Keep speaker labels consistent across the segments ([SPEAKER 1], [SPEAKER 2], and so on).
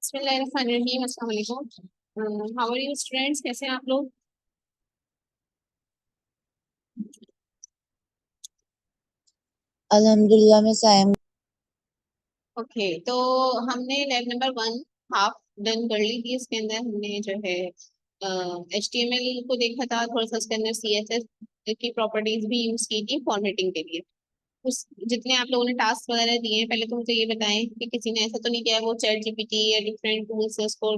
[SPEAKER 1] बिस्मिल्लाहिर्रहमानिर्रहीम, अस्सलाम वालेकुम। हाउ आर यू स्टूडेंट्स, कैसे हैं आप लोग?
[SPEAKER 2] अल्हम्दुलिल्लाह में सायम।
[SPEAKER 1] ओके, तो हमने लैब नंबर 1 हाफ डन कर ली थी। इसके अंदर हमने जो है HTML को देखा था, थोड़ा सा उसके अंदर CSS की प्रॉपर्टीज भी यूज की थी फॉर्मेटिंग के लिए। उस जितने आप लोगों ने टास्क वगैरह दिए हैं, पहले तो मुझे ये बताएं कि किसी ने ऐसा तो नहीं किया वो चैट जीपीटी या डिफरेंट टूल से उसको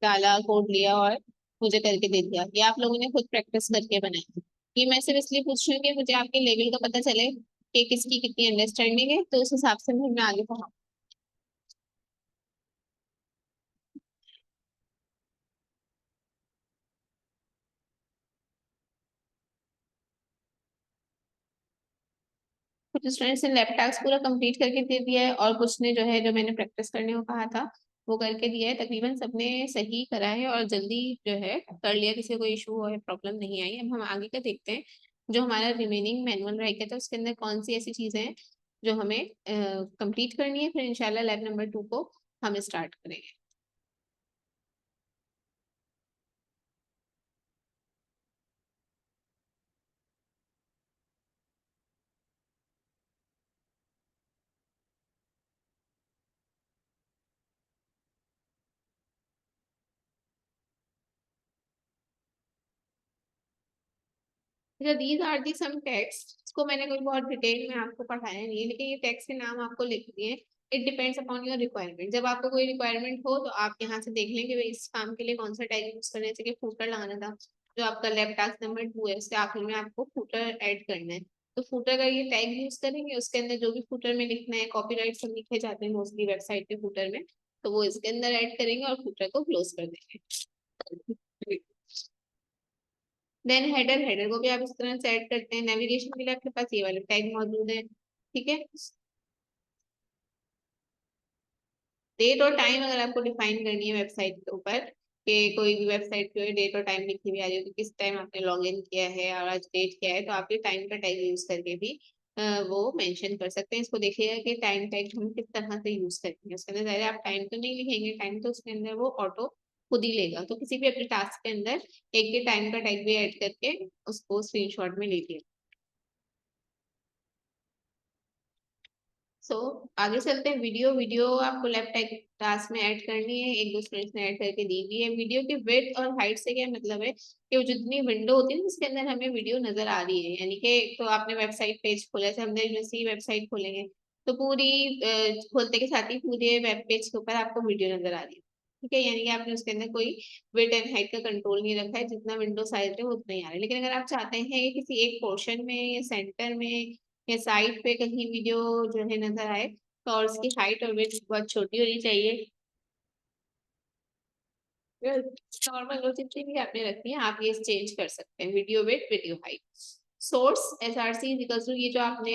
[SPEAKER 1] डाला, कोड लिया और मुझे करके दे दिया, या आप लोगों ने खुद प्रैक्टिस करके बनाया? ये मैं सिर्फ इसलिए पूछ रही हूँ कि मुझे आपके लेवल का पता चले कि किसकी कितनी अंडरस्टैंडिंग है, तो उस हिसाब से मैं आगे बढ़ाऊँ। कुछ स्टूडेंट्स ने लैब टास्क पूरा कंप्लीट करके दे दिया है और कुछ ने जो है, जो मैंने प्रैक्टिस करने को कहा था वो करके दिया है। तकरीबन सबने सही करा है और जल्दी जो है कर लिया, किसी को इशू और प्रॉब्लम नहीं आई। अब हम आगे का देखते हैं। जो हमारा रिमेनिंग मैनुअल रह गया था उसके अंदर कौन सी ऐसी चीजें हैं जो हमें कंप्लीट करनी है, फिर इंशाल्लाह लैब नंबर 2 को हम स्टार्ट करेंगे। These are the some text, इसको मैंने कोई बहुत डिटेल में आपको पढ़ाया नहीं है, लेकिन ये टेक्स्ट के नाम आपको लिख दिए। It depends upon your requirement. जब आपको कोई रिक्वायरमेंट हो तो आप यहाँ से देख लें कि भाई इस काम के लिए कौन सा टैग यूज करना है। जैसे कि फूटर लगाना था, जो आपका लैब टास्क नंबर 2 है, उसके आखिर में आपको फूटर ऐड करना है। तो फूटर का ये टैग यूज करेंगे, उसके अंदर जो भी फूटर में लिखना है, कॉपीराइट सब लिखे जाते हैं मोस्टली वेबसाइट के फूटर में, तो वो इसके अंदर ऐड करेंगे और फूटर को क्लोज कर देंगे। देन हेडर, हेडर को भी आप इस तरह से ऐड करते हैं। नेविगेशन के लिए आपके पास ये वाले टैग मौजूद है, ठीक है। डेट और टाइम अगर आपको डिफाइन करनी है वेबसाइट के ऊपर, कि कोई भी वेबसाइट पे डेट और टाइम लिखी हुई आ रही हो कि किस टाइम आपने लॉग इन किया है और आज डेट क्या है, तो आप ये टाइम का टैग यूज करके भी वो मेंशन कर सकते हैं। इसको देखिएगा कि टाइम टैग हम किस तरह से यूज करते हैं। उसके अंदर ज़ाहिर है आप टाइम तो नहीं लिखेंगे, टाइम तो उसके अंदर वो ऑटो खुद ही लेगा। तो किसी भी अपने टास्क के अंदर एक के टाइम का टैग भी ऐड करके उसको स्क्रीनशॉट में लीजिए। सो आगे चलते हैं। वीडियो, वीडियो आपको लैपटॉप टास्क में ऐड करनी है, एक दो स्टूडेंट्स ने ऐड करके दी हुई है। वीडियो की विड्थ और हाइट से क्या मतलब है कि वो जितनी विंडो होती है ना जिसके अंदर हमें वीडियो नजर आ रही है, यानी कि तो आपने वेबसाइट पेज खोला, जैसे हमने यूनिवर्सिटी वेबसाइट खोलेंगे तो पूरी खोलते के साथ ही पूरे वेब पेज के ऊपर आपको वीडियो नजर आ रही है, ठीक है। यानी कि आपने उसके अंदर कोई विड्थ एंड हाइट का कंट्रोल नहीं रखा है, जितना विंडो साइज है वो उतना ही आ रहा है। लेकिन अगर आप चाहते हैं कि किसी एक पोर्शन में या सेंटर में या साइड पे कहीं वीडियो जो है नजर आए, तो और उसकी हाइट और विड्थ बहुत छोटी होनी चाहिए। नॉर्मल जो जितनी भी आपने रखनी है आप ये चेंज कर सकते हैं, video width, video height. Source SRC equals to, ये जो आपने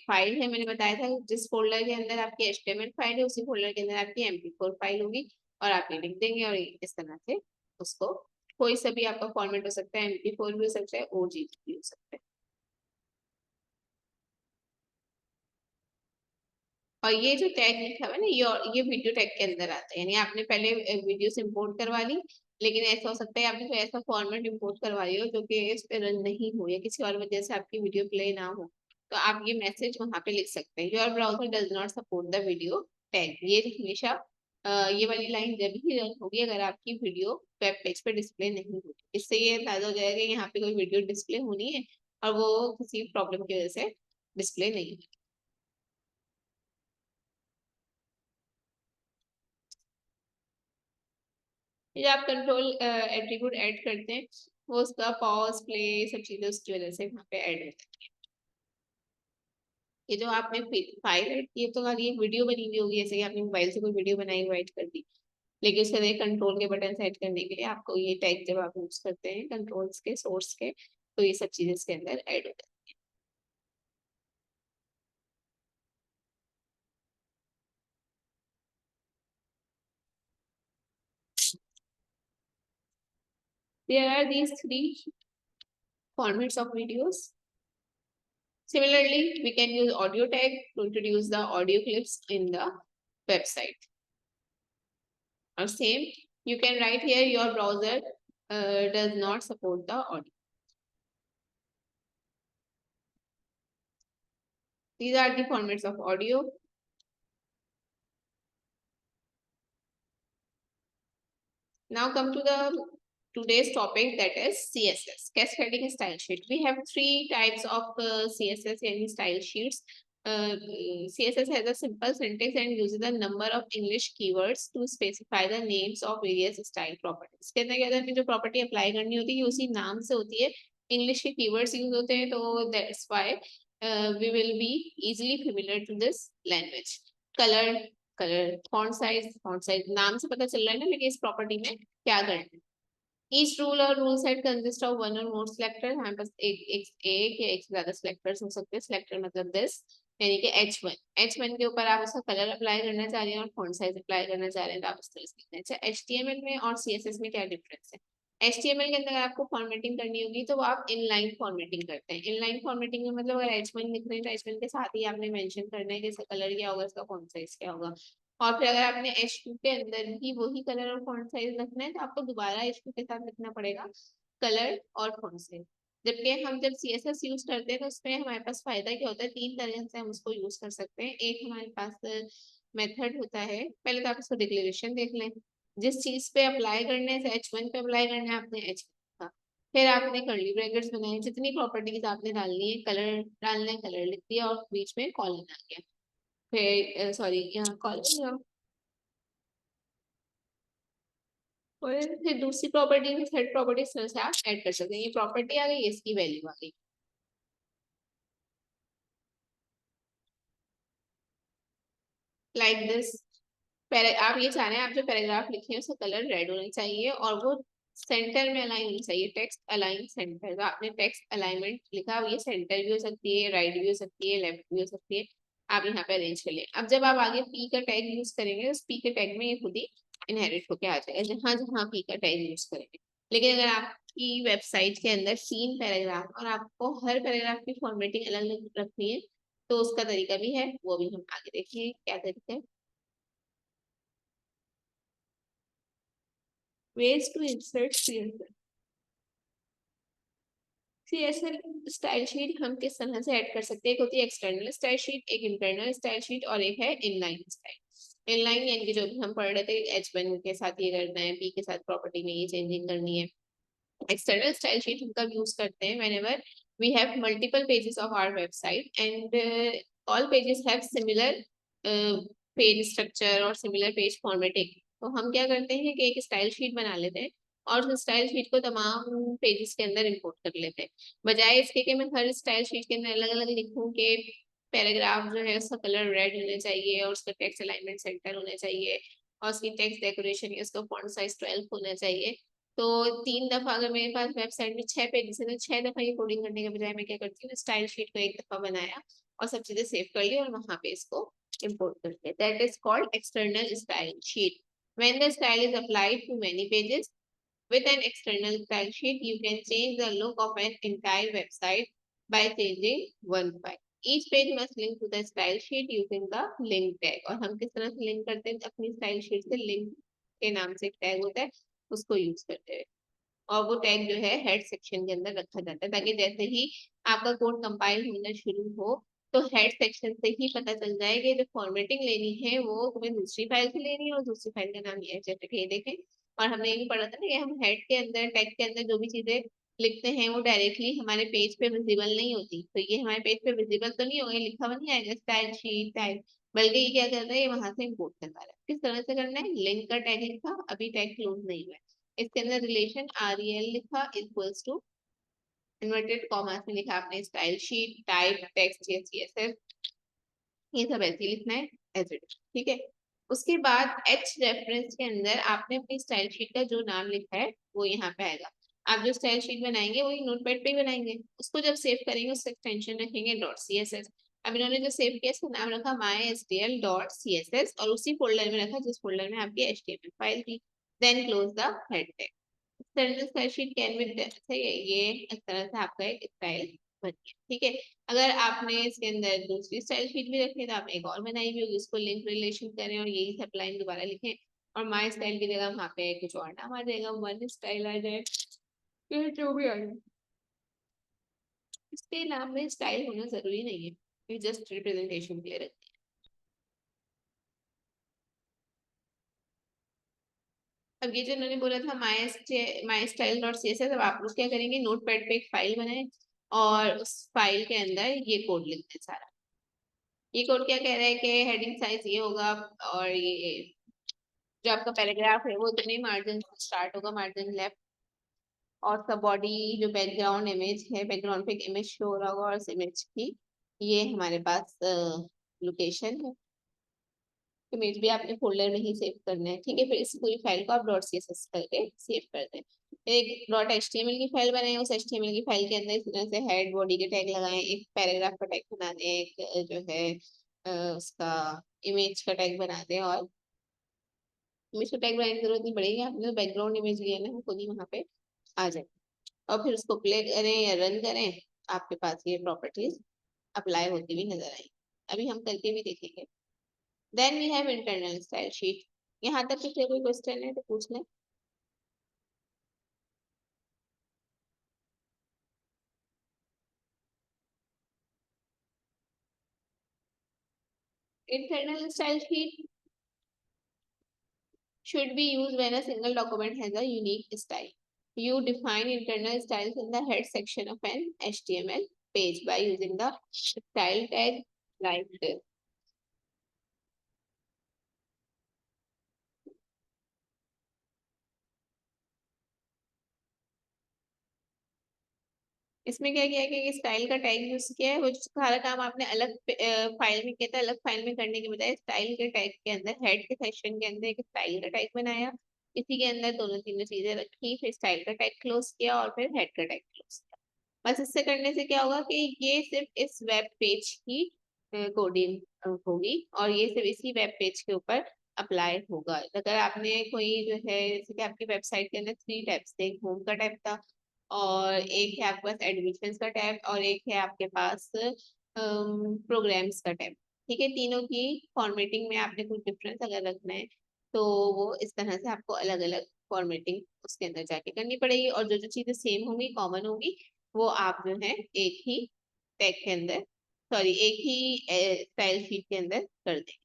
[SPEAKER 1] फाइल है मैंने बताया था, जिस फोल्डर के अंदर आपकी HTML फाइल है उसी फोल्डर के अंदर आपकी MP4 फाइल होगी, और आप ये लिख देंगे और इस तरह से उसको, कोई सा भी आपका फॉर्मेट हो सकता है, MP4 भी हो सकता है, OGG भी हो सकता है। और ये जो टैग लिखा हुआ है ना, ये वीडियो टैग के अंदर आता है। यानी आपने पहले वीडियोस इंपोर्ट करवा ली, लेकिन ऐसा हो सकता है आपने कोई ऐसा फॉर्मेट इंपोर्ट करवा लिया हो जो कि इस पे रन नहीं हो या किसी और वजह से आपकी वीडियो प्ले ना हो, तो आप ये मैसेज वहां पे लिख सकते हैं, your browser does not support the video tag. ये हमेशा ये वाली लाइन जब ही रन होगी अगर आपकी वीडियो वेब पेज पे डिस्प्ले नहीं होगी। इससे ये अंदाजा हो जाएगा कि यहाँ पे कोई वीडियो डिस्प्ले होनी है और वो किसी प्रॉब्लम की वजह से डिस्प्ले नहीं होगी। ये आप कंट्रोल एट्रीब्यूट ऐड करते हैं, वो उसका पॉज प्ले सब चीजें उसकी वजह से वहाँ पे ऐड होता है। ये जो आपने फाइल ऐड की है, तो खाली एक वीडियो बनी हुई होगी, जैसे कि आपने मोबाइल से कोई वीडियो बनाई वो ऐड कर दी, लेकिन उसके लिए कंट्रोल के बटन सेट करने के लिए आपको ये टैग जब आप यूज करते हैं कंट्रोल्स के, सोर्स के, तो ये सब चीजें इसके अंदर ऐड हो जाती है। There are these three formats of videos. Similarly, we can use audio tag to introduce the audio clips in the website. और same you can write here your browser does not support the audio. These are the formats of audio. Now come to the today's topic, that is CSS, cascading style sheet. We have three types of CSS in style sheets. CSS has a simple syntax and uses a number of English keywords to specify the names of various style properties. कहने के अंदर में जो property apply करनी होती है उसी नाम से होती है, English के keywords use होते हैं, तो that's why we will be easily familiar to this language. Colour font size नाम से पता चल रहा है ना, लेकिन इस प्रॉपर्टी में क्या करना है. ईच रूल और rule set consist of one और मोर सिलेक्टर. हमारे पास एक या एक से ज्यादा सिलेक्टर्स हो सकते हैं. सिलेक्टर मतलब दिस, यानी कि H1 के ऊपर आप उसका कलर अप्लाई करना चाह रहे हैं और फॉन्ट साइज अप्लाई करना चाह रहे हैं, तो आप इस तरह से लिखते हैं. अच्छा, HTML में और CSS में क्या डिफरेंस है? HTML के अंदर अगर आपको फॉर्मेटिंग करनी होगी तो वो आप इनलाइन फॉर्मेटिंग करते हैं. इनलाइन फॉर्मेटिंग में मतलब अगर H1 लिख रहे हैं तो H1 के साथ ही आपने मेंशन करना है कि इसका कलर क्या होगा, इसका फॉन्ट साइज क्या होगा. और फिर अगर आपने H2 के अंदर भी वही कलर और फॉन्ट साइज रखना है तो आपको दोबारा H2 के साथ लिखना पड़ेगा कलर और फॉन्ट साइज. जबकि हम जब CSS यूज करते हैं तो उसमें हमारे पास फायदा क्या होता है, तीन तरह से हम उसको यूज कर सकते हैं. एक हमारे पास मेथड होता है. पहले तो आप इसको डिक्लेरेशन देख लें. जिस चीज पे अप्लाई करने से H1 पे अप्लाई करना है आपने H1 का, फिर आपने कर्ली ब्रैकेट्स बनाए, जितनी प्रॉपर्टीज आपने डालनी है, कलर डालना है, कलर लिख दिया और बीच में कॉलन आ गया. फिर सॉरी, यहाँ कॉलन, और फिर दूसरी प्रॉपर्टी में थर्ड प्रॉपर्टी इस तरह से आप ऐड कर सकते हैं. ये प्रॉपर्टी आ गई, इसकी वैल्यू आ गई. Like this. आप ये चाह रहे हैं, आप जो पैराग्राफ लिखे हैं उसका कलर रेड होना चाहिए और वो सेंटर में अलाइन होना चाहिए. Text align centre. तो आपने टेक्स्ट अलाइनमेंट लिखा, ये सेंटर भी हो सकती है, राइट भी हो सकती है, लेफ्ट भी हो सकती है. आप यहाँ पे अरेंज कर लें. अब जब आप आगे पी का टैग यूज करेंगे, उस पी के टैग में ये खुद ही इनहेरिट होके आ जाएगा जहां जहां पी का टैग यूज करेंगे. लेकिन अगर आपकी वेबसाइट के अंदर 3 पैराग्राफ और आपको हर पैराग्राफ की फॉर्मेटिंग अलग अलग रखनी है, तो उसका तरीका भी है, वो भी हम आगे देखेंगे क्या तरीका है. ways to insert CSS. CSS style sheet हम किस तरह से ऐड कर सकते हैं? एक होती है एक्सटर्नल स्टाइल शीट, एक इंटरनल स्टाइल शीट और एक है इनलाइन स्टाइल. इनलाइन यानी कि जो भी हम पढ़ रहे थे, H1 के साथ ये करना है, P के साथ प्रॉपर्टी में ये चेंजिंग करनी है. External style sheet हम कब यूज करते हैं? whenever we have multiple pages of our website and all pages have similar page structure और similar page formatting. तो हम क्या करते हैं कि एक स्टाइल शीट बना लेते हैं और उस स्टाइल शीट को तमाम पेजेस के अंदर इंपोर्ट कर लेते हैं. बजाय इसके कि मैं हर स्टाइल शीट के अंदर अलग अलग लिखूं कि पैराग्राफ जो है उसका कलर रेड होना चाहिए और उसका टेक्स्ट अलाइनमेंट सेंटर होना चाहिए और उसकी टेक्स्ट डेकोरेशन या उसका फॉन्ट साइज 12 होना चाहिए. तो 3 दफा अगर मेरे पास वेबसाइट में 6 पेजेस है तो 6 दफा ये कोडिंग करने के बजाय मैं क्या करती हूँ, स्टाइल शीट को एक दफा बनाया और सब चीजें सेव कर ली और वहां पे इसको इम्पोर्ट करते. That is called external style sheet. When the style is applied to many pages with an external style sheet, you can change the look of an entire website by changing one file. Each page must link to the style sheet using the link tag. और हम किस तरह से link करते हैं अपनी style sheet से? Link के नाम से एक टैग होता है, उसको यूज करते हैं और वो टैग जो है हेड सेक्शन के अंदर रखा जाता है, ताकि जैसे ही आपका कोड कंपाइल होना शुरू हो तो हेड सेक्शन से ही पता चल जाए कि जो फॉर्मेटिंग लेनी है वो तुम्हें दूसरी फाइल से लेनी है और दूसरी फाइल का नाम ये है. जैसे कि ये देखें, और हमने ये भी पढ़ा था ना कि हम हेड के अंदर, टैग के अंदर जो भी चीजें लिखते हैं वो डायरेक्टली हमारे पेज पे विजिबल नहीं होती. तो ये हमारे पेज पे विजिबल तो नहीं होगा, लिखा हुआ नहीं आएगा स्टाइल शीट टाइप, बल्कि ये क्या कर रहा है, ये वहां से इम्पोर्ट कर पा रहा है. किस तरह से करना है? लिंक का टैग लिखा, अभी टैग क्लोज नहीं हुआ है, इसके अंदर रिलेशन REL लिखा इक्वल्स टू इन्वर्टेड कॉमा में लिखा आपने स्टाइल शीट टाइप टेक्स्ट या CSS, ये सब ऐसे ही लिखना है एज इट. ठीक है. उसके बाद H रेफरेंस के अंदर आपने अपनी स्टाइल शीट का जो नाम लिखा है वो यहाँ पे आएगा. आप जो स्टाइल शीट बनाएंगे वही नोटपैड पे ही बनाएंगे, उसको जब सेव करेंगे उसका एक्सटेंशन रखेंगे .css. अब इन्होंने जो सेव किया इसका नाम रखा mysql.css और उसी फोल्डर में रखा जिस फोल्डर में आपकी HTML फाइल थी. Then close the head tag. Style sheet can be, ये इस तरह से आपका एक स्टाइल बन गया. ठीक है. अगर आपने इसके अंदर दूसरी स्टाइल शीट भी रखी है तो आप एक और बनाई भी होगी, उसको लिंक रिलेशन करें और यही सब लाइन दोबारा लिखें और माई स्टाइल की जगह वहाँ पे कुछ और नाम आ जाएगा, वन स्टाइल आ जाए, फिर जो भी आ जाए। इसके नाम में स्टाइल होना जरूरी नहीं है, ये जस्ट रिप्रेजेंटेशन के लिए रखते हैं। अब ये जो उन्होंने बोला था my style dot C S S, अब आप लोग क्या करेंगे, नोट पैड पे एक फाइल बनाए और उस फाइल के अंदर ये कोड लिख दें सारा। ये कोड क्या कह रहा है कि हेडिंग साइज ये होगा, और ये जो आपका पैराग्राफ है वो इतने मार्जिन से स्टार्ट होगा, मार्जिन लेफ्ट, और सब बॉडी जो बैकग्राउंड इमेज है, बैकग्राउंड पे एक इमेज शो हो रहा होगा, और इस इमेज की ये हमारे पास लोकेशन है। इमेज भी आपने फोल्डर में ही सेव करना है, ठीक है। फिर इस पूरी फाइल को आप डॉट सी एस एस करके सेव कर दें। एक dot H T M L की फाइल बनाए, उस एच टी एम एल की फाइल के अंदर इस तरह से हेड बॉडी के टैग लगाएं, एक पैराग्राफ का टैग बना दें, एक जो है उसका इमेज का टैग बना दें, और इमेज का टैग बनाने की जरूरत नहीं पड़ेगी, आपने तो बैकग्राउंड इमेज लिया ना, वो खुद ही वहाँ पे आ जाए। और फिर उसको प्ले करें या रन करें, आपके पास ये प्रॉपर्टीज अप्लाई होती हुई नजर आई। अभी हम करके भी देखेंगे। Then we have internal style sheet. यहाँ तक किसी कोई क्वेश्चन है तो पूछ लें। Internal style sheet should be used when a single document has a unique style. You define internal styles in the head section of an HTML page by using the style tag like this. इसमें क्या किया कि style का tag use किया है, वो जो सारा काम आपने अलग फाइल में किया था, अलग फाइल में करने के बजाय स्टाइल के टैग के अंदर, हेड के सेक्शन के अंदर एक स्टाइल का टैग बनाया, इसी के अंदर दोनों तीनों चीजें रखी, फिर स्टाइल का टैग क्लोज किया और फिर हेड का टैग क्लोज किया। बस इससे करने से क्या होगा कि ये सिर्फ इस वेब पेज की कोडिंग होगी, और ये सिर्फ इसी वेब पेज के ऊपर अप्लाई होगा। अगर आपने कोई जो है, जैसे कि आपकी वेबसाइट के अंदर थ्री टैब्स थे, एक होम का टैब था, और एक है आपके पास एडमिशंस का टैब, और एक है आपके पास प्रोग्राम्स का टैब, ठीक है। तीनों की फॉर्मेटिंग में आपने कुछ डिफरेंस अगर रखना है, तो वो इस तरह से आपको अलग अलग फॉर्मेटिंग उसके अंदर जाके करनी पड़ेगी, और जो जो चीजें सेम होंगी, कॉमन होगी, वो आप जो है एक ही टैग के अंदर, सॉरी एक ही स्टाइल शीट के अंदर कर दें।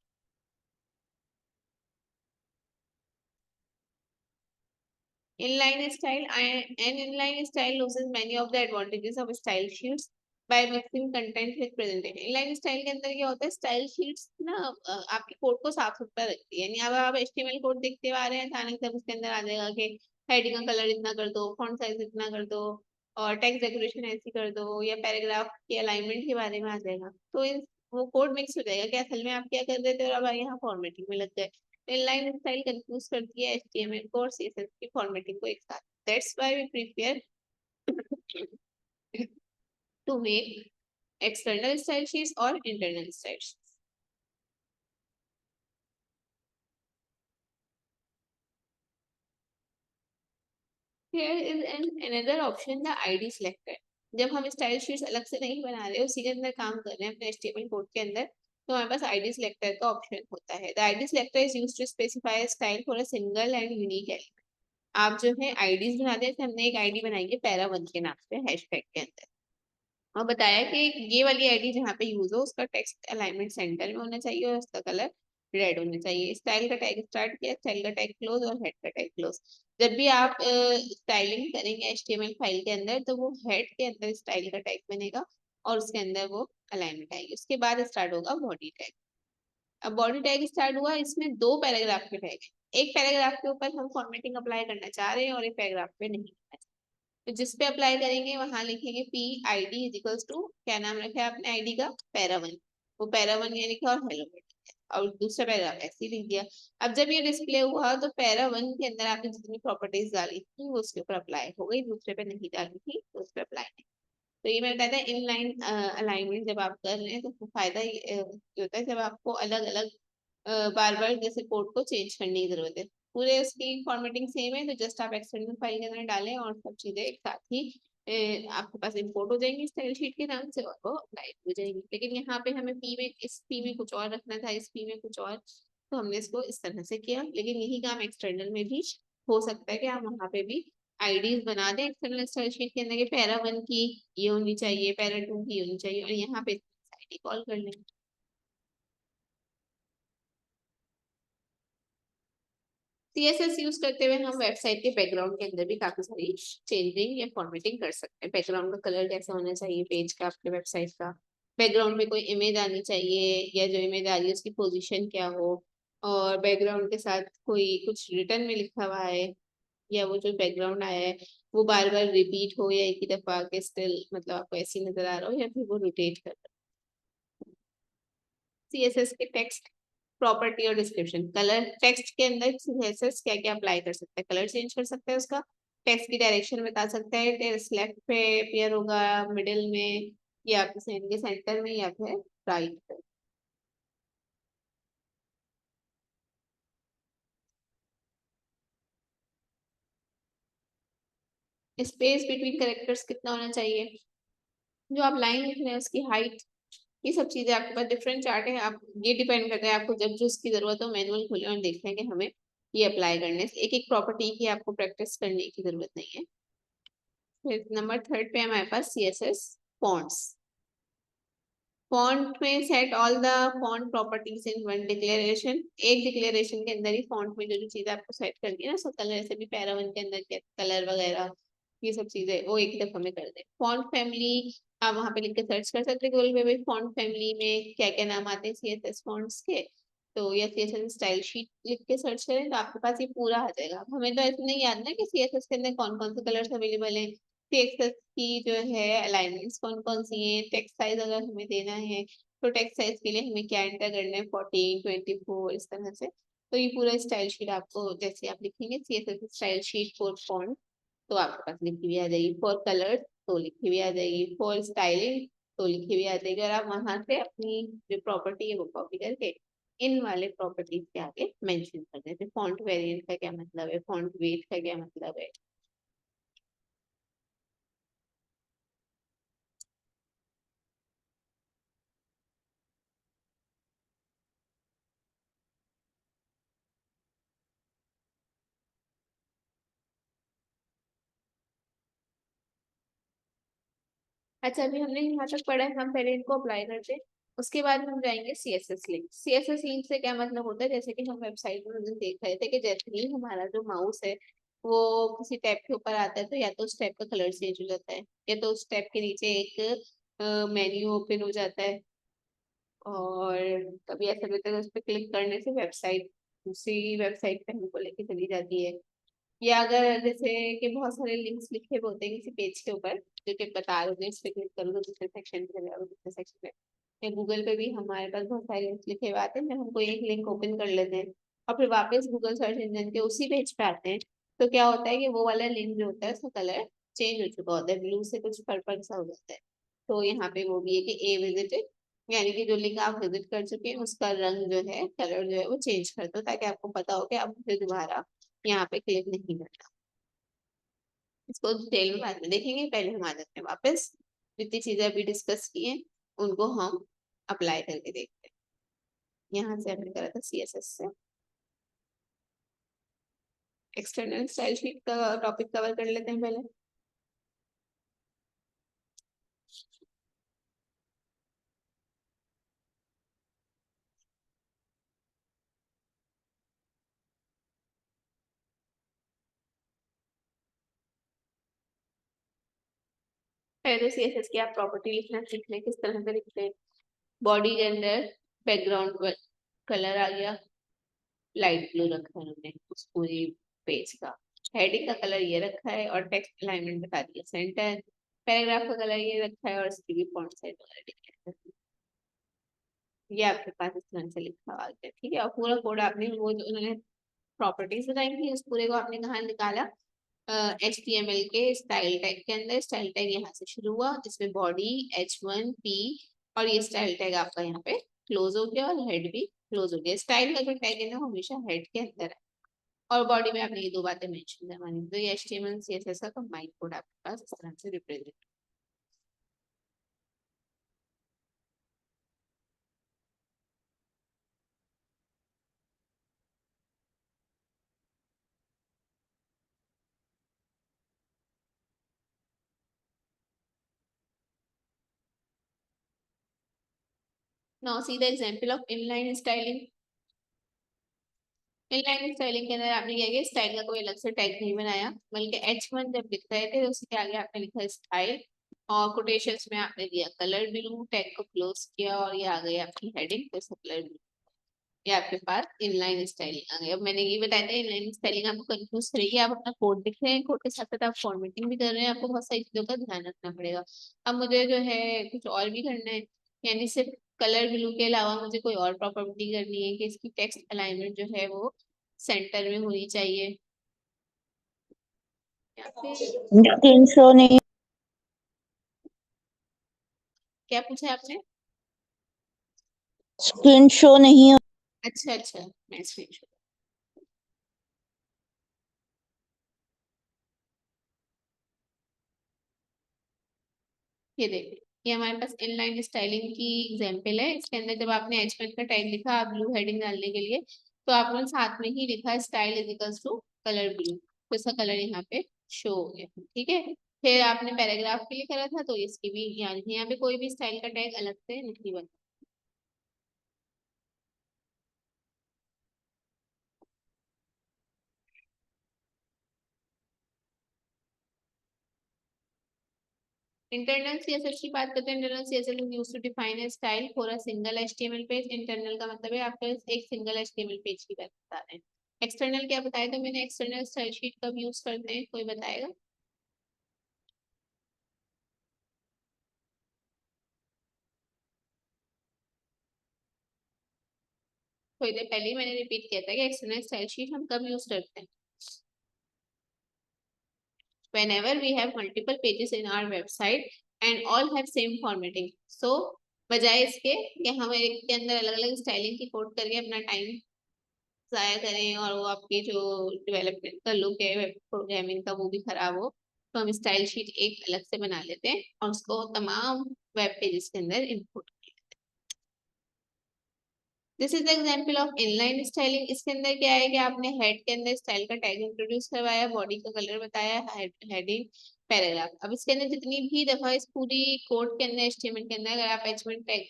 [SPEAKER 1] Inline style, an inline style loses many of the advantages of style sheets by mixing content with presentation. Inline style के अंदर क्या होता है, स्टाइल शीट्स ना आपके कोड को साफ सुथरा रखती है, यानी अब आप HTML कोड देखते आ रहे हैं, अचानक से उसके अंदर आ जाएगा कि हेडिंग का कलर इतना कर दो, फॉन्ट साइज इतना कर दो, और टेक्स्ट डेकोरेशन ऐसी कर दो, या पैराग्राफ के अलाइनमेंट के बारे में आ जाएगा, तो वो कोड मिक्स हो जाएगा कि असल में आप क्या कर रहे थे और अब यहाँ फॉर्मेटिंग में लग गए। इनलाइन स्टाइल कंफ्यूज करती है HTML को और CSS की फॉर्मेटिंग को एक साथ। That's why we prefer to make external style sheets or internal style sheets. Here is another option, the ID selector. जब हम स्टाइल शीट्स अलग से नहीं बना रहे, उसी के अंदर काम कर रहे हैं अपने HTML कोड के अंदर, तो हमारे पास ID selector का ऑप्शन होता है। The ID selector is used to specify a style for a single and unique element. आप जो है आईडीज बनाते हैं, हमने एक आईडी बनाई है पैरा1 के नाम से हैशटैग के अंदर, और बताया कि ये वाली आईडी जहाँ पे यूज हो उसका टेक्स्ट अलाइनमेंट सेंटर में होना चाहिए और उसका कलर रेड होना चाहिए। स्टाइल का टैग स्टार्ट किया, स्टाइल का टैग क्लोज और हेड का टैग क्लोज। जब भी आप स्टाइलिंग करेंगे HTML फाइल के अंदर, तो वो हेड के अंदर स्टाइल का टैग बनेगा और उसके अंदर वो अलाइनमेंट आएगी। उसके बाद स्टार्ट होगा बॉडी टैग। अब बॉडी टैग स्टार्ट हुआ, इसमें दो पैराग्राफ के टैग है, एक पैराग्राफ के ऊपर हम फॉर्मेटिंग अप्लाई करना चाह रहे हैं और एक पैराग्राफ पे नहीं करना चाह रहे। तो जिस पे अप्लाई करेंगे वहां लिखेंगे PID इजिकल्स टू, क्या नाम रखा है आपने आईडी का, पैरा1, वो पैरा1 ये लिखा और हेलो वर्ल्ड, और दूसरा पैराग्राफ ऐसे ही लिख दिया। अब जब ये डिस्प्ले हुआ तो पैरा1 के अंदर आपने जितनी प्रॉपर्टीज डाली थी वो उसके ऊपर अप्लाई हो गई, दूसरे पे नहीं डाली थी तो उस पर अप्लाई नहीं। तो ये मैं बताया था, इनलाइन अलाइनमेंट जब आप कर रहे हैं तो फायदा ये होता है, जब आपको अलग अलग बार बार जैसे कोड को चेंज करने की जरूरत है, पूरे उसकी फॉर्मेटिंग सेम है, तो जस्ट आप एक्सटर्नल फाइल के अंदर डालें और सब चीजें एक साथ ही आपके पास इंपोर्ट हो जाएंगी स्टाइल शीट के नाम से, और वो अप्लाई हो जाएंगी। लेकिन यहाँ पे हमें पी में, इस पी में कुछ और रखना था, इस पी में कुछ और, तो हमने इसको इस तरह से किया, लेकिन यही काम एक्सटर्नल में भी हो सकता है कि आप वहां पे भी आईडीज बना दें एक्सटर्नल स्टाइल शीट के अंदर, पैरा 1 की ये होनी चाहिए, पैरा 2 की होनी चाहिए, और यहाँ पे आईडी कॉल कर लें। सीएसएस यूज करते हुए हम वेबसाइट के बैकग्राउंड के अंदर भी काफी सारी चेंजिंग या फॉर्मेटिंग कर सकते हैं। बैकग्राउंड का कलर कैसा होना चाहिए पेज का, आपके वेबसाइट का, बैकग्राउंड में कोई इमेज आनी चाहिए, या जो इमेज आ रही है उसकी पोजीशन क्या हो, और बैकग्राउंड के साथ कोई कुछ रिटर्न में लिखा हुआ है, या वो जो बैकग्राउंड आया है वो बार बार रिपीट हो, या एक ही दफा के स्टिल मतलब आपको ऐसे ही नजर आ रहा हो, या फिर वो रोटेट कर रहा है। सीएसएस के टेक्स्ट प्रॉपर्टी और डिस्क्रिप्शन, कलर टेक्स्ट के अंदर सीएसएस क्या क्या अप्लाई कर सकते हैं, कलर चेंज कर सकते हैं उसका, टेक्स्ट की डायरेक्शन बता सकता है, टेक्स्ट लेफ्ट पे अपीयर होगा, मिडिल में, या आपके के सेंटर में, या फिर राइट पे। स्पेस बिटवीन कैरेक्टर्स कितना होना चाहिए, जो आप लाइन लिख रहे हैं उसकी हाइट, ये सब चीजें आपके पास डिफरेंट चार्ट है। आप ये डिपेंड करता है आपको जब जो इसकी जरूरत हो मैनुअल खोलें और देखें कि हमें ये अप्लाई करने से एक एक प्रॉपर्टी की आपको प्रैक्टिस करने की जरूरत नहीं है। फिर नंबर थर्ड पे हमारे पास सीएसएस फॉन्ट्स। फॉन्ट में set all the font properties in one declaration, एक डिक्लेरेशन के अंदर ही फॉन्ट में जो जो चीजें आपको सेट करनी है ना, सब कलर ऐसे भी पैरा 1 के अंदर के कलर वगैरह ये सब चीजें वो एक ही दफा में कर दे। फॉन्ट फैमिली आप वहां पे लिख के सर्च कर सकते हैं गूगल पे भाई फॉन्ट फैमिली में क्या क्या नाम आते हैं सीएसएस फॉन्ट्स के, तो या सीएसएस स्टाइल शीट लिख के सर्च करें तो आपके पास ये पूरा आ जाएगा। अब हमें तो ऐसे नहीं याद ना कि सीएसएस के अंदर कौन कौन से कलर्स अवेलेबल हैं, टेक्स्ट की जो है अलाइनमेंट्स कौन कौन सी हैं, टेक्स्ट साइज अगर हमें देना है तो टेक्स्ट साइज के लिए हमें क्या एंटर करना है, 14 24 इस तरह से। तो ये पूरा स्टाइल शीट आपको जैसे आप लिखेंगे CSS style sheet for font तो आपके पास लिखी हुई आ जाएगी, फॉर कलर तो लिखी हुई आ जाएगी, फॉर स्टाइलिंग तो लिखी हुई आ जाएगी, और आप वहां से अपनी जो प्रॉपर्टी है वो कॉपी करके इन वाले प्रॉपर्टीज के आगे मेंशन कर देते। फॉन्ट वेरिएंट का क्या मतलब है, फॉन्ट वेट का क्या मतलब है। अच्छा अभी हमने यहाँ तक पढ़ा है, हम पहले इनको अप्लाई करते हैं, उसके बाद हम जाएंगे सीएसएस लिंक। सीएसएस लिंक से क्या मतलब होता है, जैसे कि हम वेबसाइट में उस दिन देख रहे थे कि जैसे ही हमारा जो माउस है वो किसी टैब के ऊपर आता है तो या तो उस टैब का कलर चेंज हो जाता है, या तो उस टैब के नीचे एक मेन्यू ओपन हो जाता है, और कभी ऐसा भी होता है उस पर क्लिक करने से वेबसाइट दूसरी वेबसाइट पे हमको लेके चली जाती है, या अगर जैसे कि बहुत सारे लिंक्स लिखे हुए होते हैं किसी पेज के ऊपर जो कि बता रहे होते हैं इस पे क्लिक करो तो दूसरे सेक्शन पे चले जाओ, दूसरे सेक्शन पे, या गूगल पे भी हमारे पास बहुत सारे लिंक्स लिखे हुए आते हैं जब हम कोई एक लिंक ओपन कर लेते हैं और फिर वापस गूगल सर्च इंजन के उसी पेज पे आते हैं, तो क्या होता है कि वो वाला लिंक जो होता है उसका कलर चेंज हो चुका होता है, ब्लू से कुछ पर्पल सा हो जाता है। तो यहाँ पे वो भी है कि ए विजिटेड, यानी कि जो लिंक आप विजिट कर चुके हैं उसका रंग जो है कलर जो है वो चेंज कर दो, ताकि आपको पता हो कि अब मुझे दोबारा यहाँ पे क्लिक नहीं करना। इसको डिटेल में बाद में देखेंगे, पहले हम आ जाते हैं वापस जितनी चीजें अभी डिस्कस की हैं उनको हम अप्लाई करके देखते हैं। यहाँ से हमने करा था सीएसएस से, एक्सटर्नल स्टाइल शीट का टॉपिक कवर कर लेते हैं पहले। पहले तो सीएसएस की आप प्रॉपर्टी लिखना सीख लें किस तरह से लिखते हैं। बॉडी के अंदर बैकग्राउंड कलर आ गया, लाइट ब्लू रखा है उन्होंने उस पूरी पेज का, हेडिंग का कलर ये रखा है और टेक्स्ट अलाइनमेंट बता दिया सेंटर, पैराग्राफ का कलर ये रखा है और इसकी भी फॉन्ट साइज वगैरह, ये आपके पास इस तरह से लिखा हुआ है, ठीक है। और पूरा कोड आपने वो जो उन्होंने प्रॉपर्टीज बताई थी उस पूरे को आपने कहाँ निकाला, HTML के स्टाइल टैग के अंदर। स्टाइल टैग यहाँ से शुरू हुआ जिसमें बॉडी H1P, और ये स्टाइल टैग आपका यहाँ पे क्लोज हो गया और हेड भी क्लोज हो गया। स्टाइल का जो टैग है ना वो हमेशा हेड के अंदर है, और बॉडी में आपने ये दो बातें मेंशन करवानी, तो ये HTML CSS का कंबाइंड कोड आपके पास इस तरह से represent. Now see the example of inline styling. Inline styling के अंदर आपने क्या किया, स्टाइल का कोई अलग से टैग नहीं बनाया, बल्कि H1 जब लिख रहे थे तो उसके आगे आपने लिखा स्टाइल, और कोटेशंस में आपने दिया कलर ब्लू, टैग को क्लोज किया और ये आ गई आपकी हेडिंग, तो कलर ब्लू। ये आपके पास इनलाइन स्टाइलिंग आ गई। अब मैंने ये बताया था इनलाइन स्टाइलिंग आपको कंफ्यूज करेगी, आप अपना कोड लिख रहे हैं, कोड के साथ साथ आप फॉर्मेटिंग भी कर रहे हैं, आपको बहुत सारी चीजों का ध्यान रखना पड़ेगा। अब मुझे जो है कुछ और भी करना है, यानी सिर्फ कलर ब्लू के अलावा मुझे कोई और प्रॉपर्टी करनी है कि इसकी टेक्स्ट अलाइनमेंट जो है वो सेंटर में होनी चाहिए, या फिर
[SPEAKER 2] स्क्रीन शो नहीं
[SPEAKER 1] क्या पूछा है आपने?
[SPEAKER 2] स्क्रीन शो नहीं हो।
[SPEAKER 1] अच्छा अच्छा, मैं स्क्रीनशॉट, ये देखिए, ये हमारे पास इनलाइन स्टाइलिंग की एग्जांपल है। इसके अंदर जब आपने H1 का टैग लिखा ब्लू हेडिंग डालने के लिए, तो आपने साथ में ही लिखा style is equals to colour blue, तो इसका कलर यहाँ पे शो हो गया, ठीक है। फिर आपने पैराग्राफ के लिए करा था तो इसकी भी यहाँ पे कोई भी स्टाइल का टैग अलग से नहीं बना। इंटरनल सीएसएस की बात करते हैं। Internal CSS is used to define a style for a single HTML page. Internal का मतलब है आपका एक सिंगल एचटीएमएल पेज की बात बता रहे हैं। एक्सटर्नल क्या बताया था मैंने, एक्सटर्नल स्टाइल शीट कब यूज करते हैं, कोई बताएगा? थोड़ी देर पहले ही मैंने रिपीट किया था कि एक्सटर्नल स्टाइल शीट हम कब यूज करते हैं, whenever we have multiple pages in our website and all have same formatting, so बजाय इसके कि हम एक के अंदर अलग अलग स्टाइलिंग की कोड करके अपना टाइम जाया करें और वो आपकी जो डेवलपमेंट का लुक है वेब प्रोग्रामिंग का वो भी खराब हो, तो हम स्टाइल शीट एक अलग से बना लेते हैं और उसको तमाम वेब पेजेस के अंदर input. This is the example of inline styling. इसके अंदर क्या है कि आपने हेड के अंदर स्टाइल का टैग इंट्रोड्यूस करवाया, बॉडी का कलर बताया, हेडिंग, पैराग्राफ। अब इसके अंदर जितनी भी दफा इस पूरी कोड के अंदर एचटीएमएल के अंदर अगर आप H1 टैग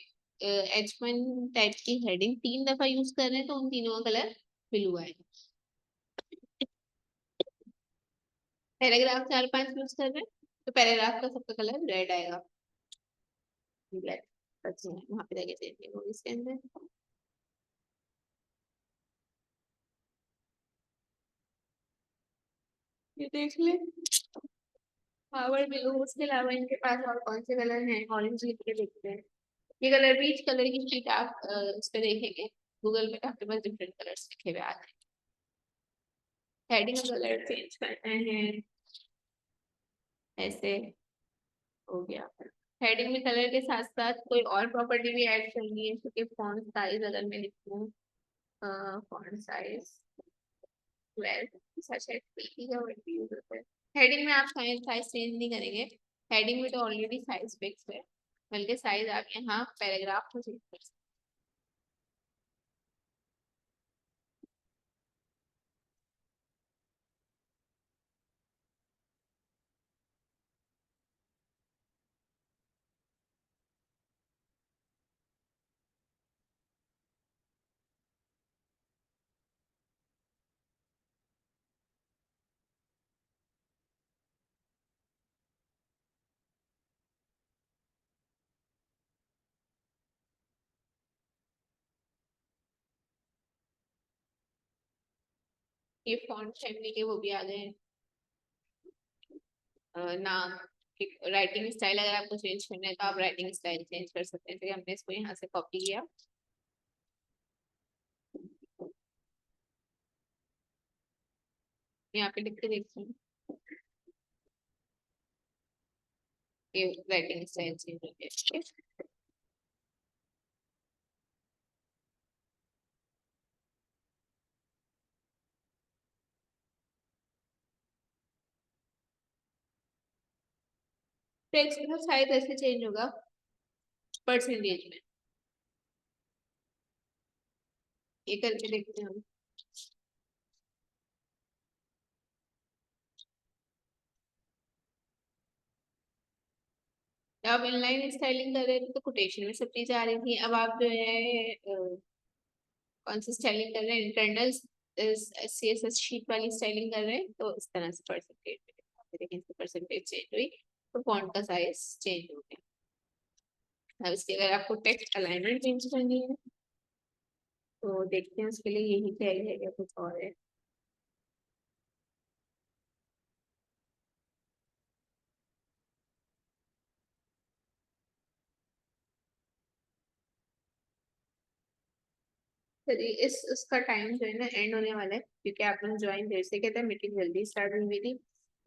[SPEAKER 1] H1 टाइप की हेडिंग 3 दफा यूज कर रहे हैं तो उन तीनों का कलर ब्लू आएगा। पैराग्राफ 4-5 यूज कर रहे हैं तो पैराग्राफ का सबका कलर रेड आएगा, ब्लैक। अच्छा वहां पे जाके चेंज होगी इसके अंदर, ये देख ले। पावर ब्लू, उसके अलावा इनके पास और कौन से कलर हैं, ऑरेंज लिख के देखते हैं। ये कलर भी, इस कलर की शीट आप उस पर देखेंगे गूगल पे, आपके पास डिफरेंट कलर्स लिखे हुए आ रहे हैं। हेडिंग का कलर चेंज करना है, ऐसे हो गया। हेडिंग में कलर के साथ साथ कोई और प्रॉपर्टी भी ऐड करनी है, क्योंकि फॉन्ट साइज अगर मैं लिखूं, फॉन्ट साइज 12, सच है, का वर्ड भी यूज होता है। हेडिंग में आप साइज चेंज नहीं करेंगे, हेडिंग में तो ऑलरेडी साइज फिक्स है, बल्कि साइज आप यहाँ पैराग्राफ को चेंज कर सकते हैं। ये फॉन्ट फैमिली के वो भी आ गए हैं, नाम, राइटिंग स्टाइल अगर आपको चेंज करना है तो आप राइटिंग स्टाइल चेंज कर सकते हैं। तो हमने इसको यहाँ से कॉपी किया, यहाँ पे लिख के देखते हैं, ये राइटिंग स्टाइल चेंज हो गया, ठीक है। टेक्स्ट का साइज ऐसे चेंज होगा परसेंटेज में, ये करके देखते हैं हम। जब आप इनलाइन स्टाइलिंग कर रहे थे तो कोटेशन में सब चीजें आ रही थी। अब आप जो है कौन सी स्टाइलिंग कर रहे हैं, इंटरनल CSS शीट वाली स्टाइलिंग कर रहे हैं, तो इस तरह से परसेंटेज देखें, परसेंटेज चेंज हुई तो फॉन्ट का साइज चेंज हो गया। अब इसकी अगर आपको टेक्स्ट अलाइनमेंट चेंज करनी है तो देखते हैं उसके लिए यही टैग है या कुछ और है। चलिए इस उसका टाइम जो है ना एंड होने वाला है, क्योंकि आप लोग ज्वाइन देर से कहते हैं, मीटिंग जल्दी स्टार्ट हुई हुई थी।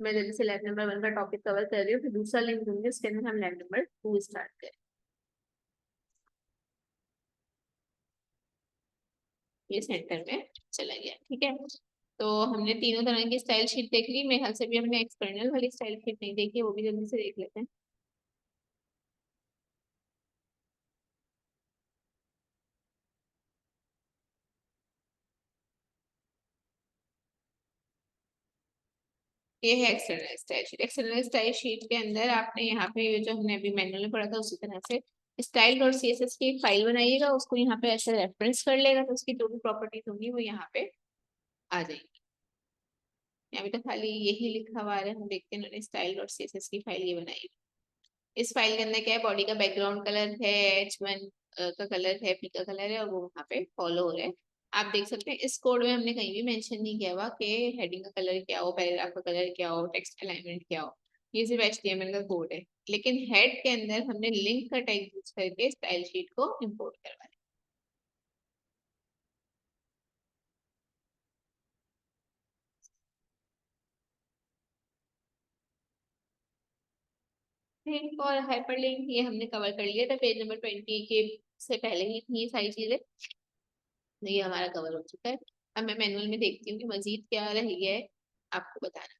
[SPEAKER 1] मैं जल्दी से लैब नंबर 1 का टॉपिक कवर कर रही हूँ, फिर दूसरा लिंक दूंगी, उसके अंदर हम लैब नंबर 2 स्टार्ट करें। ये सेंटर में चला गया, ठीक है। तो हमने तीनों तरह की स्टाइल शीट देख ली, मेरे ख्याल से भी हमने एक्सटर्नल वाली स्टाइल शीट नहीं देखी, वो भी जल्दी से देख लेते हैं। ये है external style sheet. External style sheet के अंदर आपने यहाँ पे जो हमने अभी मैनुअल में पढ़ा था उसी तरह से स्टाइल और CSS की एक फाइल बनाइएगा, उसको यहाँ पे ऐसे रेफरेंस कर लेगा, तो उसकी जो भी प्रॉपर्टीज होंगी वो यहाँ पे आ जाएगी। अभी तो खाली यही लिखा हुआ है, हम देखते हैं उन्होंने स्टाइल और CSS की फाइल ये बनाई। इस फाइल के अंदर क्या है, बॉडी का बैकग्राउंड कलर है, H1 का कलर है, P का कलर है, और वो वहाँ पे फॉलो हो रहा है। आप देख सकते हैं इस कोड में हमने कहीं भी मेंशन नहीं किया हुआ कि हेडिंग का कलर क्या हो, पैराग्राफ का कलर क्या हो, टेक्स्ट अलाइनमेंट क्या हो। ये सिर्फ HTML का कोड है, लेकिन हेड के अंदर हमने लिंक का टैग यूज करके स्टाइल शीट को इम्पोर्ट करवा दिया। लिंक और हाइपरलिंक ये हमने कवर कर लिया था पेज नंबर 20 के से पहले ही थी ये सारी चीजें, तो ये हमारा कवर हो चुका है। अब मैं मैनुअल में देखती हूँ कि मजीद क्या रह गया है आपको बताना।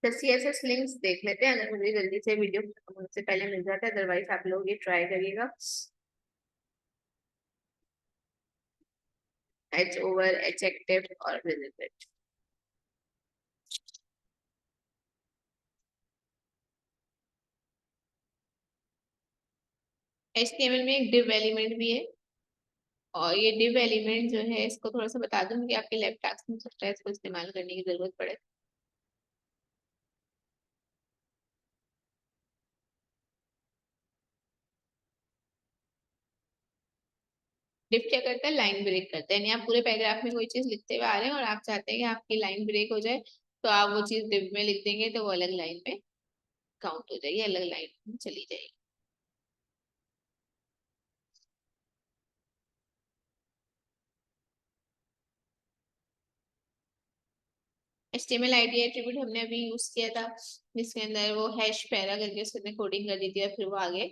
[SPEAKER 1] तो CSS लिंक्स देख लेते हैं, अगर मुझे जल्दी से वीडियो खत्म होने से पहले मिल जाता है, अदरवाइज आप लोग ये ट्राई करिएगा। H ओवर, H एक्टिव और विजिट। HTML में एक div एलिमेंट भी है, और ये div एलिमेंट जो है इसको थोड़ा सा बता दूंगी, आपके लैब टास्क में सकता है इसको इस्तेमाल करने की जरूरत पड़े। div क्या करता है, लाइन ब्रेक करता है, यानी आप पूरे पैराग्राफ में कोई चीज लिखते हुए आ रहे हैं और आप चाहते हैं कि आपकी लाइन ब्रेक हो जाए, तो आप वो चीज div में लिख देंगे तो वो अलग लाइन में काउंट हो जाएगी, अलग लाइन में चली जाएगी। HTML ID एट्रीब्यूट हमने अभी यूज किया था, जिसके अंदर वो हैश पैरा करके उसके अंदर कोडिंग कर दी थी और फिर वो आगे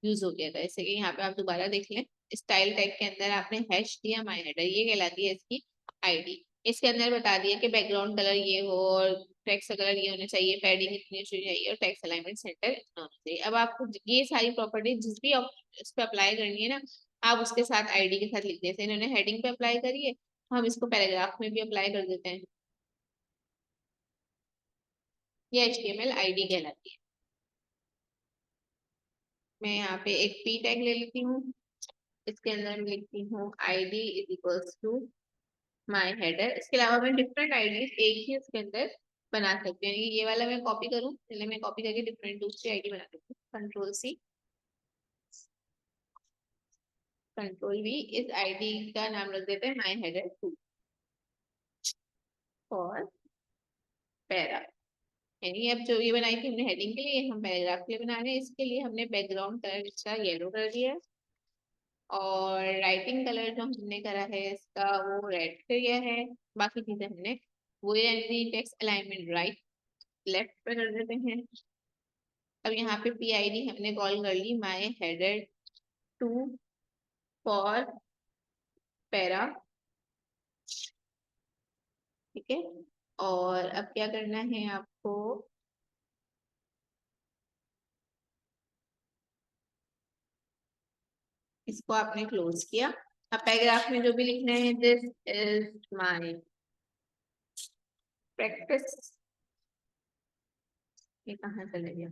[SPEAKER 1] यूज हो गया था। जैसे कि यहाँ पे आप दोबारा देख लें, स्टाइल टैग के अंदर आपने हैश दिया माय हेडर, ये कहलाती है इसकी आईडी। इसके अंदर बता दिया कि बैकग्राउंड कलर ये हो और टेक्स्ट का कलर ये होना चाहिए, पैडिंग इतनी होनी चाहिए और टेक्स्ट अलाइनमेंट सेंटर इतना होना चाहिए। अब आपको ये सारी प्रॉपर्टी जिस भी इस पे अप्लाई करनी है ना, आप उसके साथ आईडी के साथ लिख देते हैं। इन्होंने हेडिंग पे अप्लाई करी है, हम इसको पैराग्राफ में भी अप्लाई कर देते हैं। ये HTML ID कहलाती है। मैं यहाँ पे एक p टैग ले लेती हूँ, इसके अंदर मैं लिखती हूँ ID is equals to my header. इसके अलावा मैं डिफरेंट आईडी एक ही उसके अंदर बना सकती हूँ। ये वाला मैं कॉपी करूँ, पहले मैं कॉपी करके डिफरेंट दूसरी आईडी बना देती हूँ, Ctrl+C Ctrl+V। इस आईडी का नाम रख देते हैं माई हेडर 2 फॉर पैरा। यानी अब जो ये बनाई थी हमने हेडिंग के लिए, हम पैराग्राफ के लिए बना रहे हैं, इसके लिए हमने बैकग्राउंड कलर इसका येलो कर दिया है। और राइटिंग कलर जो हमने करा है इसका वो रेड किया है। बाकी चीजें हमने वो, यानी टेक्स्ट अलाइनमेंट राइट लेफ्ट पे कर देते हैं। अब यहाँ पे PID हमने कॉल कर ली, माई हेडर टू फॉर पैरा, ठीक है। और अब क्या करना है आपको, इसको आपने क्लोज किया। अब पैराग्राफ में जो भी लिखना है, दिस इज माय प्रैक्टिस, ये कहाँ चले गया,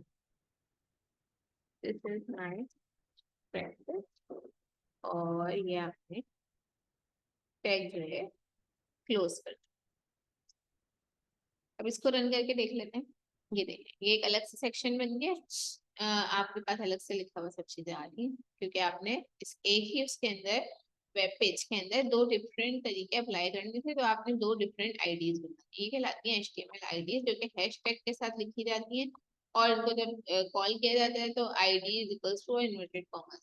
[SPEAKER 1] दिस इज माय प्रैक्टिस, और ये आपने टैग जो है क्लोज कर। अब इसको रन करके देख लेते हैं। ये देखिए ये एक अलग से सेक्शन बन गया। आपके पास अलग से लिखा हुआ सब चीजें आ रही हैं, क्योंकि आपने इस एक ही उसके अंदर वेब पेज के अंदर दो डिफरेंट तरीके अप्लाई करने थे, तो आपने दो डिफरेंट आईडीज बनाई। ये कहलाती है HTML आईडीज, जो कि हैशटैग के साथ लिखी जाती हैं, और इनको जब कॉल किया जाता है तो ID is equals to inverted comma.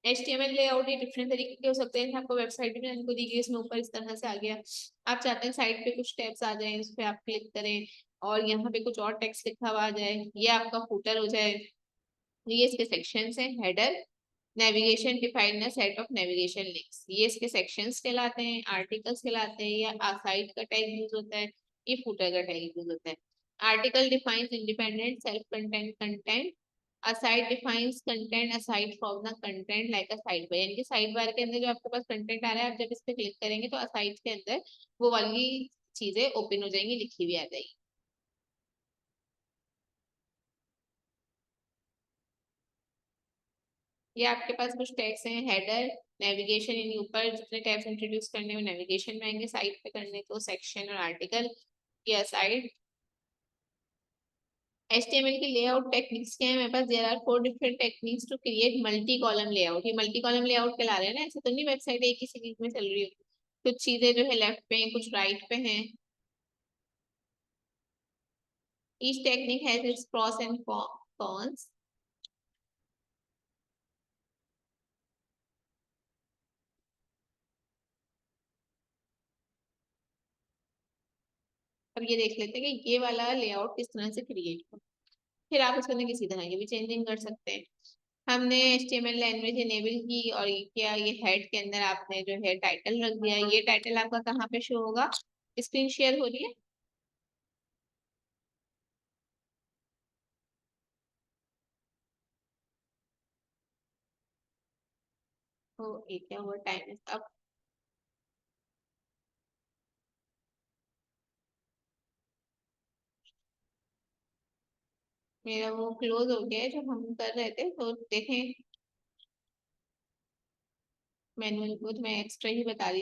[SPEAKER 1] HTML layout ये डिफरेंट तरीके के हो सकते हैं। आपको वेबसाइट भी हमको दी गई, इसमें ऊपर इस तरह से आ गया। आप चाहते हैं साइट पे कुछ टैब्स आ जाए, उस पर आप क्लिक करें और यहाँ पे कुछ और टेक्स्ट लिखा हुआ आ जाए, ये आपका फूटर हो जाए। ये इसके सेक्शंस हैं। Header, navigation define a set of navigation links, ये इसके सेक्शंस कहलाते हैं। आर्टिकल्स कहलाते हैं, या साइट का टैग यूज होता है, ये फूटर का टैग यूज होता है। Article defines independent self content content, a site defines content aside from the content like a sidebar, यानी कि साइड बार के अंदर जो आपके पास कंटेंट आ रहा है, आप जब इस पे क्लिक करेंगे तो aside के अंदर वो वाली चीजें ओपन हो जाएंगी, लिखी हुई आ जाएगी। ये आपके पास कुछ टैग्स हैं। हेडर, नेविगेशन, यानी ऊपर जितने टैब्स इंट्रोड्यूस करने वो नेविगेशन में आएंगे, साइड पे करने तो सेक्शन और आर्टिकल। ये साइड। HTML की लेआउट टेक्निक्स क्या है मेरे पास, there are 4 different techniques to create multi column layout. ये मल्टी कॉलम लेआउट कहला रहे हैं ना, ऐसे तो नहीं वेबसाइट एक ही सीरीज में चल रही हो, कुछ चीजें जो है लेफ्ट पे हैं, कुछ राइट पे हैं। Each technique has its pros and cons. अब ये देख लेते हैं कि ये वाला लेआउट किस तरह से क्रिएट हो, फिर आप इसके अंदर किसी तरह की भी चेंजिंग कर सकते हैं। हमने HTML लैंग्वेज इनेबल की और ये किया, ये हेड के अंदर आपने जो है टाइटल रख दिया। ये टाइटल आपका कहाँ पे शो होगा, स्क्रीन शेयर हो रही है। तो ये क्या हुआ, टाइम इज अप। मेरा वो क्लोज हो गया है जो हम कर रहे थे, तो देखें मैनुअल को, तो मैं एक्स्ट्रा ही बता रही